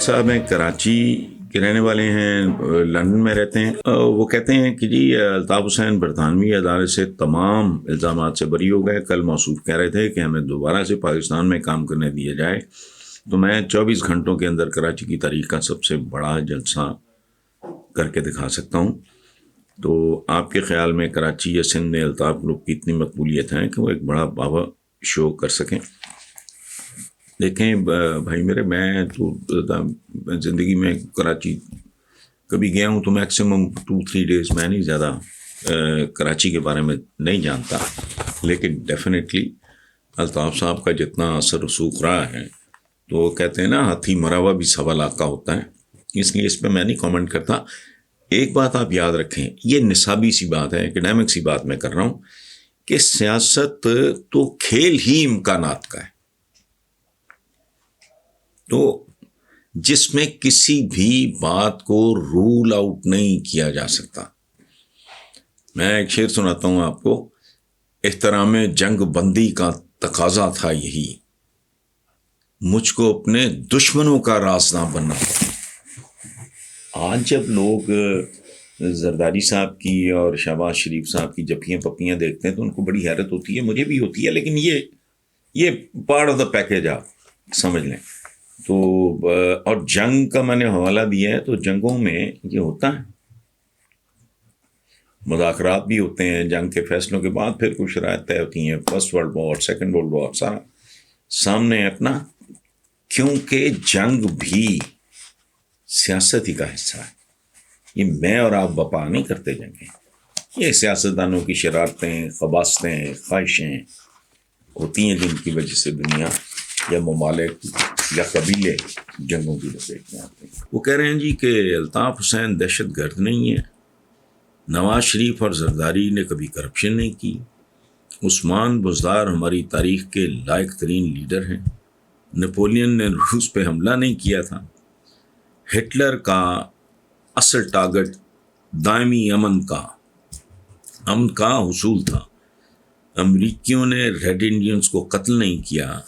صاحب ہیں کراچی کے رہنے والے ہیں، لندن میں رہتے ہیں. وہ کہتے ہیں کہ جی الطاف حسین برطانوی عدالت سے تمام الزامات سے بری ہو گئے. کل موصوف کہہ رہے تھے کہ ہمیں دوبارہ سے پاکستان میں کام کرنے دیا جائے تو میں 24 گھنٹوں کے اندر کراچی کی تاریخ کا سب سے بڑا جلسہ کر کے دکھا سکتا ہوں. تو آپ کے خیال میں کراچی یا سندھ میں الطاف گروپ کی اتنی مقبولیت ہے کہ وہ ایک بڑا بابا شو کر سکیں؟ دیکھیں بھائی میرے، میں تو زندگی میں کراچی کبھی گیا ہوں تو میکسیمم 2-3 ڈیز، میں نہیں زیادہ کراچی کے بارے میں نہیں جانتا. لیکن ڈیفینیٹلی الطاف صاحب کا جتنا اثر رسوخ رہا ہے تو وہ کہتے ہیں نا ہاتھی مرا ہوا بھی 1.25 لاکھ کا ہوتا ہے، اس لیے اس پہ میں نہیں کامنٹ کرتا. ایک بات آپ یاد رکھیں، یہ نصابی سی بات ہے، اکیڈیمک سی بات میں کر رہا ہوں کہ سیاست تو کھیل ہی امکانات کا ہے، تو جس میں کسی بھی بات کو رول آؤٹ نہیں کیا جا سکتا. میں ایک شعر سناتا ہوں آپ کو: احترام جنگ بندی کا تقاضا تھا یہی، مجھ کو اپنے دشمنوں کا راز نہ بننا. آج جب لوگ زرداری صاحب کی اور شہباز شریف صاحب کی جپیاں پپیاں دیکھتے ہیں تو ان کو بڑی حیرت ہوتی ہے، مجھے بھی ہوتی ہے، لیکن یہ پارٹ آف دا پیکیج آپ سمجھ لیں. تو اور جنگ کا میں نے حوالہ دیا ہے، تو جنگوں میں یہ ہوتا ہے، مذاکرات بھی ہوتے ہیں، جنگ کے فیصلوں کے بعد پھر کچھ شرائط طے ہوتی ہیں، first world war, second world war, سارا سامنے اپنا، کیونکہ جنگ بھی سیاست ہی کا حصہ ہے. یہ میں اور آپ بپا نہیں کرتے جنگیں، یہ سیاستدانوں کی شرارتیں، خباستیں، خواہشیں ہوتی ہیں جن کی وجہ سے دنیا یا ممالک یا قبیلے جنگوں کی لپیٹ میں آتے ہیں. وہ کہہ رہے ہیں جی کہ الطاف حسین دہشت گرد نہیں ہے، نواز شریف اور زرداری نے کبھی کرپشن نہیں کی، عثمان بزدار ہماری تاریخ کے لائق ترین لیڈر ہیں، نپولین نے روس پہ حملہ نہیں کیا تھا، ہٹلر کا اصل ٹارگٹ دائمی امن کا حصول تھا، امریکیوں نے ریڈ انڈینز کو قتل نہیں کیا.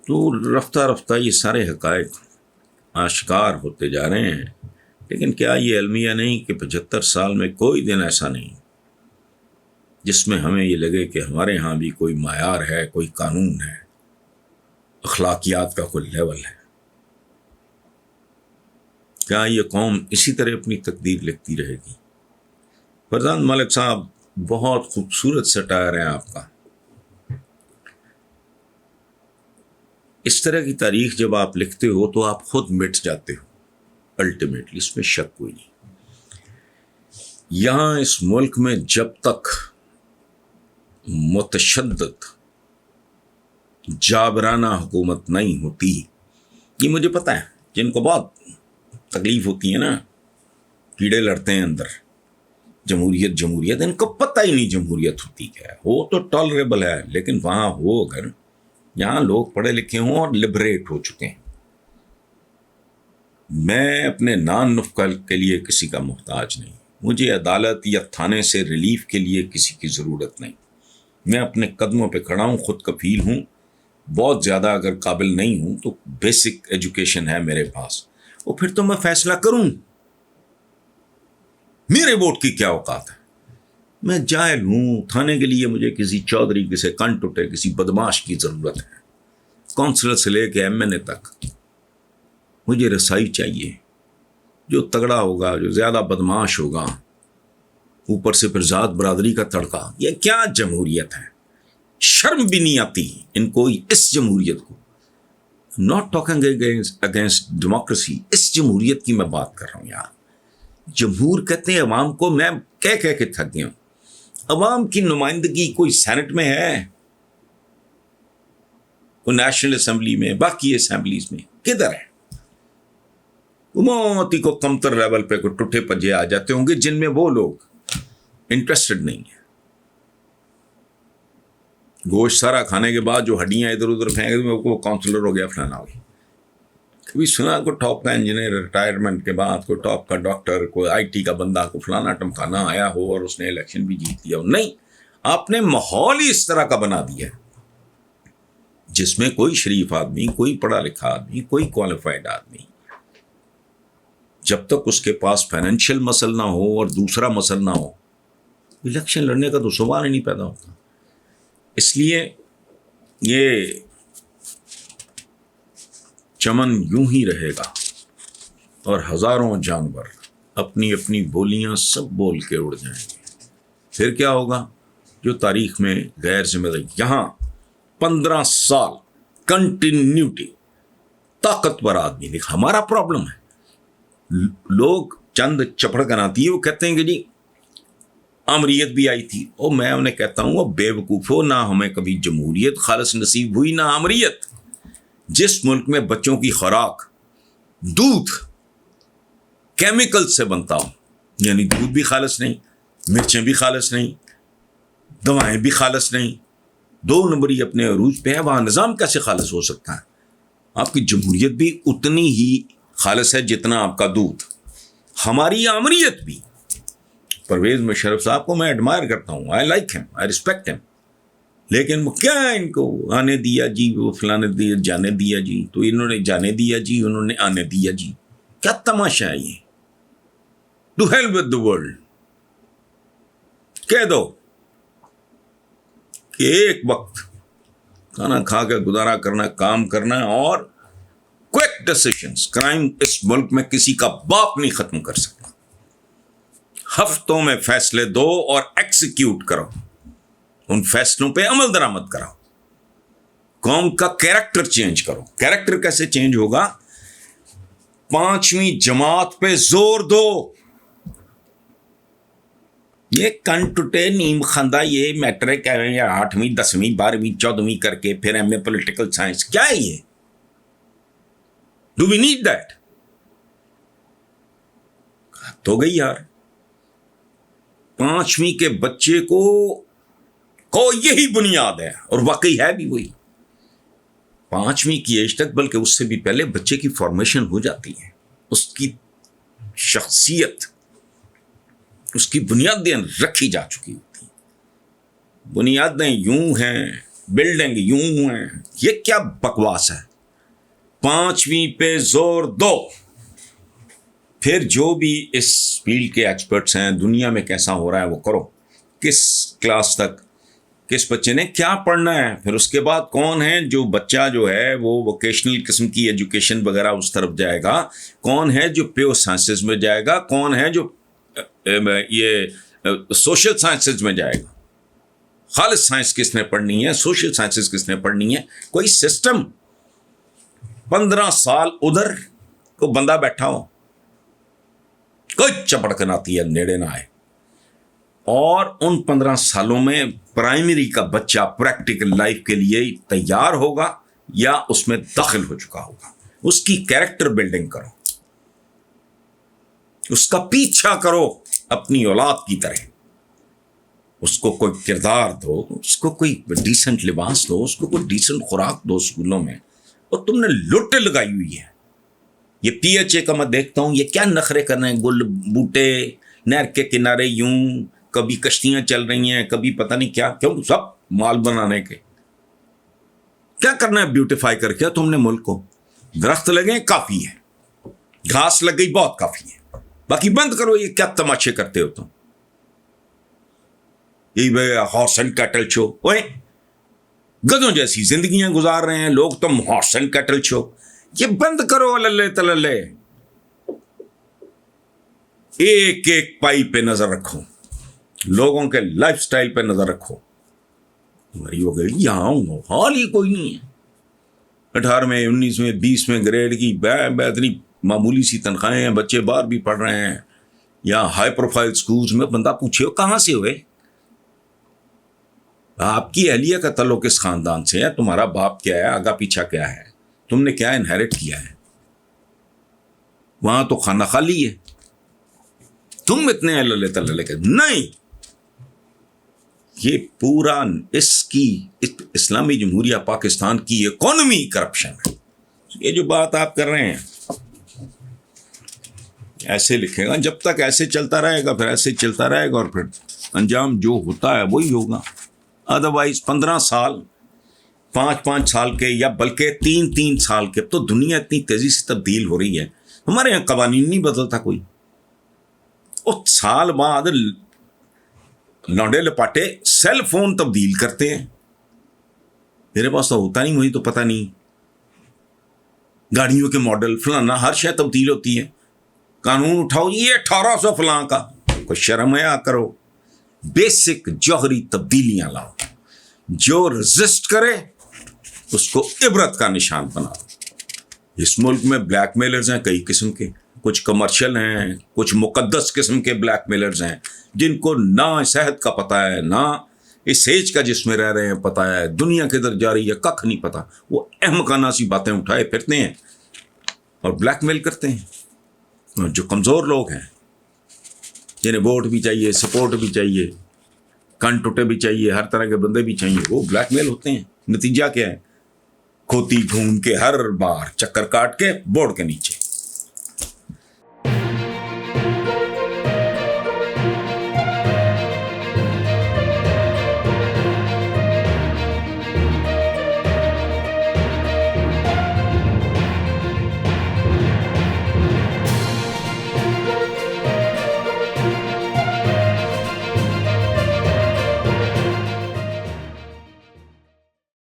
تو رفتہ رفتہ یہ سارے حقائق آشکار ہوتے جا رہے ہیں. لیکن کیا یہ المیہ نہیں کہ 75 سال میں کوئی دن ایسا نہیں جس میں ہمیں یہ لگے کہ ہمارے ہاں بھی کوئی معیار ہے، کوئی قانون ہے، اخلاقیات کا کوئی لیول ہے. کیا یہ قوم اسی طرح اپنی تقدیر لکھتی رہے گی؟ فرزان ملک صاحب، بہت خوبصورت سٹائر ہے آپ کا. اس طرح کی تاریخ جب آپ لکھتے ہو تو آپ خود مٹ جاتے ہو الٹیمیٹلی، اس میں شک کوئی نہیں. یہاں اس ملک میں جب تک متشدد جابرانہ حکومت نہیں ہوتی، یہ مجھے پتہ ہے جن کو بہت تکلیف ہوتی ہے نا، کیڑے لڑتے ہیں اندر، جمہوریت، ان کو پتہ ہی نہیں جمہوریت ہوتی کیا ہے. ہو تو ٹالریبل ہے، لیکن وہاں ہو اگر جہاں لوگ پڑھے لکھے ہوں اور لبریٹ ہو چکے ہیں. میں اپنے نان نفقہ کے لیے کسی کا محتاج نہیں، مجھے عدالت یا تھانے سے ریلیف کے لیے کسی کی ضرورت نہیں. میں اپنے قدموں پہ کھڑا ہوں، خود کفیل ہوں، بہت زیادہ اگر قابل نہیں ہوں تو بیسک ایجوکیشن ہے میرے پاس، وہ پھر تو میں فیصلہ کروں. میرے ووٹ کی کیا اوقات ہے؟ میں جاہل ہوں، تھانے کے لیے مجھے کسی چودھری، کسی کنٹوٹے، کسی بدماش کی ضرورت ہے. کونسلر سے لے کے MNA تک مجھے رسائی چاہیے، جو تگڑا ہوگا، جو زیادہ بدماش ہوگا، اوپر سے پھر ذات برادری کا تڑکا. یہ کیا جمہوریت ہے؟ شرم بھی نہیں آتی ان کو اس جمہوریت کو. ناٹ ٹاکنگ اگینسٹ ڈیموکریسی، اس جمہوریت کی میں بات کر رہا ہوں یار. جمہور کہتے ہیں عوام کو، میں کہہ کے تھک گیا ہوں. عوام کی نمائندگی کوئی سینٹ میں ہے، کوئی نیشنل اسمبلی میں، باقی اسمبلیز میں کدھر ہے؟ موتی کو کمتر لیول پہ کوئی ٹوٹے پجے آ جاتے ہوں گے جن میں وہ لوگ انٹرسٹڈ نہیں ہیں. گوشت سارا کھانے کے بعد جو ہڈیاں ادھر ادھر پھینک دیں وہ کاؤنسلر ہو گیا، فلانا ہو گیا. کبھی سنا کوئی ٹاپ کا انجینئر ریٹائرمنٹ کے بعد کوئی ٹاپ کا ڈاکٹر کوئی آئی ٹی کا بندہ کو فلانا ٹمکانا آیا ہو اور اس نے الیکشن بھی جیت لیا ہو؟ نہیں، آپ نے ماحول ہی اس طرح کا بنا دیا ہے جس میں کوئی شریف آدمی، کوئی پڑھا لکھا آدمی، کوئی کوالیفائڈ آدمی، جب تک اس کے پاس فائنینشیل مسئلہ نہ ہو اور دوسرا مسئلہ نہ ہو، الیکشن لڑنے کا تو سوال ہی نہیں پیدا ہوتا۔ اس لیے یہ چمن یوں ہی رہے گا اور ہزاروں جانور اپنی اپنی بولیاں سب بول کے اڑ جائیں گے۔ پھر کیا ہوگا؟ جو تاریخ میں غیر ذمہ داری، یہاں 15 سال کنٹینیوٹی طاقتور آدمی دیکھ، ہمارا پرابلم ہے لوگ چند چپڑ کناتی ہے، وہ کہتے ہیں کہ جی امریت بھی آئی تھی، اور میں انہیں کہتا ہوں وہ بے وقوفو، نہ ہمیں کبھی جمہوریت خالص نصیب ہوئی نہ امریت۔ جس ملک میں بچوں کی خوراک دودھ کیمیکل سے بنتا ہو، یعنی دودھ بھی خالص نہیں، مرچیں بھی خالص نہیں، دوائیں بھی خالص نہیں، 2 نمبری اپنے عروج پہ ہے، وہاں نظام کیسے خالص ہو سکتا ہے؟ آپ کی جمہوریت بھی اتنی ہی خالص ہے جتنا آپ کا دودھ، ہماری امریت بھی۔ پرویز مشرف صاحب کو میں ایڈمائر کرتا ہوں، I like him, I respect ham, لیکن وہ کیا ان کو آنے دیا جی، وہ فلانے دیا جانے دیا جی، تو انہوں نے جانے دیا جی، انہوں نے آنے دیا جی، کیا تماشا ہے یہ؟ To hell with the world, کہہ دو کہ ایک وقت کھانا کھا کے گزارا کرنا، کام کرنا، اور کوئک ڈیسیشنز۔ کرائم اس ملک میں کسی کا باپ نہیں ختم کر سکتا۔ ہفتوں میں فیصلے دو اور ایکسیکیوٹ کرو، ان فیصلوں پہ عمل درآمد کراؤ، قوم کا کیریکٹر چینج کرو۔ کیریکٹر کیسے چینج ہوگا؟ 5ویں جماعت پہ زور دو۔ یہ کن ٹوٹے نیم خندہ یہ میٹرک ہے یا 8ویں 10ویں 12ویں 14ویں کر کے پھر ایم اے پولیٹیکل سائنس، کیا ہے یہ؟ Do we need that? تو گئی یار، 5ویں کے بچے کو یہی بنیاد ہے، اور واقعی ہے بھی وہی 5ویں کی ایج تک، بلکہ اس سے بھی پہلے بچے کی فارمیشن ہو جاتی ہے، اس کی شخصیت، اس کی بنیادیں رکھی جا چکی ہوتی ہیں۔ بنیادیں یوں ہیں، بلڈنگ یوں ہیں، یہ کیا بکواس ہے؟ 5ویں پہ زور دو، پھر جو بھی اس فیلڈ کے ایکسپرٹس ہیں، دنیا میں کیسا ہو رہا ہے وہ کرو، کس کلاس تک کس بچے نے کیا پڑھنا ہے، پھر اس کے بعد کون ہے جو بچہ جو ہے وہ ووکیشنل قسم کی ایجوکیشن وغیرہ اس طرف جائے گا، کون ہے جو پیور سائنسز میں جائے گا، کون ہے جو یہ سوشل سائنسز میں جائے گا، خالص سائنس کس نے پڑھنی ہے، سوشل سائنسز کس نے پڑھنی ہے، کوئی سسٹم۔ 15 سال ادھر کو بندہ بیٹھا ہو، کوئی چپڑکن آتی ہے نیڑے نہ آئے، اور ان 15 سالوں میں پرائمری کا بچہ پریکٹیکل لائف کے لیے تیار ہوگا یا اس میں داخل ہو چکا ہوگا۔ اس کی کیریکٹر بلڈنگ کرو، اس کا پیچھا کرو اپنی اولاد کی طرح، اس کو کوئی کردار دو، اس کو کوئی ڈیسنٹ لباس دو، اس کو کوئی ڈیسنٹ خوراک دو اسکولوں میں، اور تم نے لٹ لگائی ہوئی ہے۔ یہ پی ایچ اے کا میں دیکھتا ہوں، یہ کیا نخرے کر رہے ہیں، گل بوٹے نہر کے کنارے یوں، کبھی کشتیاں چل رہی ہیں، کبھی پتہ نہیں کیا، کیوں؟ سب مال بنانے کے۔ کیا کرنا ہے بیوٹیفائی کر کے تم نے ملک کو؟ درخت لگے کافی ہے، گھاس لگ گئی بہت کافی ہے، باقی بند کرو۔ یہ کیا تماشے کرتے ہو تم؟ یہ ہارس اینڈ کیٹل شو، اوے گدھوں جیسی زندگیاں گزار رہے ہیں لوگ، تم ہارس اینڈ کیٹل شو، یہ بند کرو۔ اللہ تللے، ایک ایک پائی پہ نظر رکھو، لوگوں کے لائف سٹائل پہ نظر رکھو۔ تمہاری ہو گئی یہاں حال ہی کوئی نہیں ہے، 18ویں 19ویں 20ویں گریڈ کی اتنی معمولی سی تنخواہیں ہیں، بچے باہر بھی پڑھ رہے ہیں، یا ہائی پروفائل سکولز میں بندہ پوچھے ہو کہاں سے ہوئے، آپ کی اہلیہ کا تعلق کس خاندان سے ہے، تمہارا باپ کیا ہے، آگا پیچھا کیا ہے، تم نے کیا انہیرٹ کیا ہے؟ وہاں تو خانہ خالی ہے، تم اتنے اللہ تعالی کے نہیں۔ یہ پورا اس کی اسلامی جمہوریہ پاکستان کی اکانومی کرپشن ہے، یہ جو بات آپ کر رہے ہیں ایسے لکھے گا، جب تک ایسے چلتا رہے گا پھر ایسے چلتا رہے گا، اور پھر انجام جو ہوتا ہے وہی ہوگا. ادروائز 15 سال 5 سال کے، یا بلکہ 3 سال کے، تو دنیا اتنی تیزی سے تبدیل ہو رہی ہے. ہمارے یہاں قوانین نہیں بدلتا کوئی، اور سال بعد لانڈے لپاٹے سیل فون تبدیل کرتے ہیں. میرے پاس تو ہوتا نہیں، مجھے تو پتہ نہیں. گاڑیوں کے ماڈل فلانا ہر شے تبدیل ہوتی ہے. قانون اٹھاؤ یہ 1800 فلاں کا، کوئی شرم ہے کرو. بیسک جوہری تبدیلیاں لاؤ، جو رزسٹ کرے اس کو عبرت کا نشان بناؤ. اس ملک میں بلیک میلرز ہیں کئی قسم کے، کچھ کمرشل ہیں، کچھ مقدس قسم کے بلیک میلرز ہیں جن کو نہ صحت کا پتہ ہے، نہ اس ایج کا جس میں رہ رہے ہیں پتہ ہے، دنیا کدھر جا رہی ہے ککھ نہیں پتہ. وہ احمقانہ سی باتیں اٹھائے پھرتے ہیں اور بلیک میل کرتے ہیں. جو کمزور لوگ ہیں، جنہیں ووٹ بھی چاہیے، سپورٹ بھی چاہیے، کن ٹوٹے بھی چاہیے، ہر طرح کے بندے بھی چاہیے، وہ بلیک میل ہوتے ہیں. نتیجہ کیا ہے؟ کھوتی گھوم کے ہر بار چکر کاٹ کے بورڈ کے نیچے.